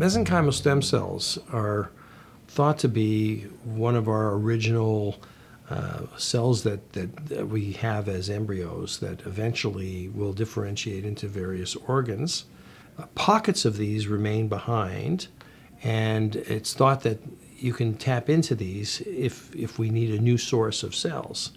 Mesenchymal stem cells are thought to be one of our original cells that we have as embryos that eventually will differentiate into various organs. Pockets of these remain behind, and it's thought that you can tap into these if we need a new source of cells.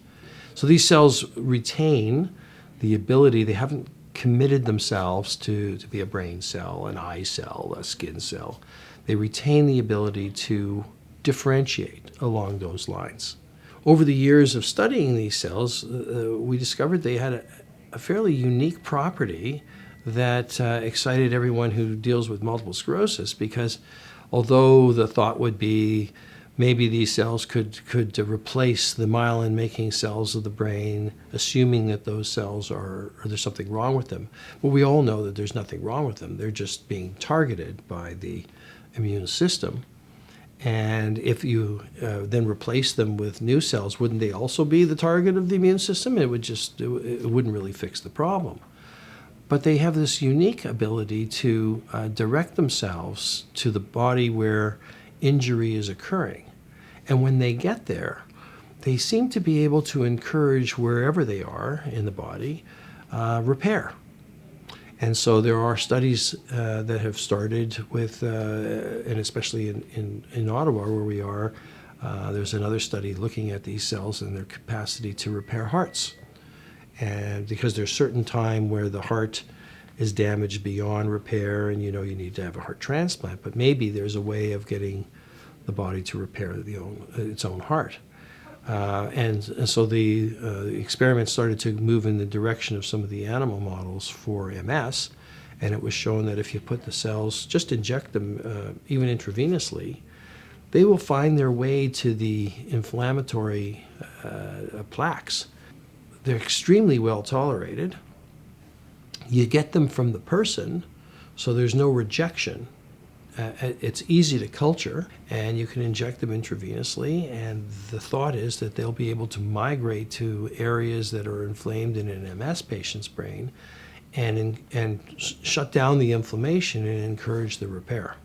So these cells retain the ability, they haven't committed themselves to be a brain cell, an eye cell, a skin cell. They retain the ability to differentiate along those lines. Over the years of studying these cells, we discovered they had a fairly unique property that excited everyone who deals with multiple sclerosis, because although the thought would be maybe these cells could replace the myelin-making cells of the brain, assuming that those cells or there's something wrong with them. Well, we all know that there's nothing wrong with them. They're just being targeted by the immune system. And if you then replace them with new cells, wouldn't they also be the target of the immune system? It wouldn't really fix the problem. But they have this unique ability to direct themselves to the body where injury is occurring. And when they get there, they seem to be able to encourage wherever they are in the body, repair. And so there are studies that have started with, and especially in Ottawa where we are, there's another study looking at these cells and their capacity to repair hearts. And because there's a certain time where the heart is damaged beyond repair and you need to have a heart transplant, but maybe there's a way of getting the body to repair its own heart. And so the experiment started to move in the direction of some of the animal models for MS, and it was shown that if you put the cells, just inject them even intravenously, they will find their way to the inflammatory plaques. They're extremely well tolerated. You get them from the person, so there's no rejection. It's easy to culture, and you can inject them intravenously, and the thought is that they'll be able to migrate to areas that are inflamed in an MS patient's brain and shut down the inflammation and encourage the repair.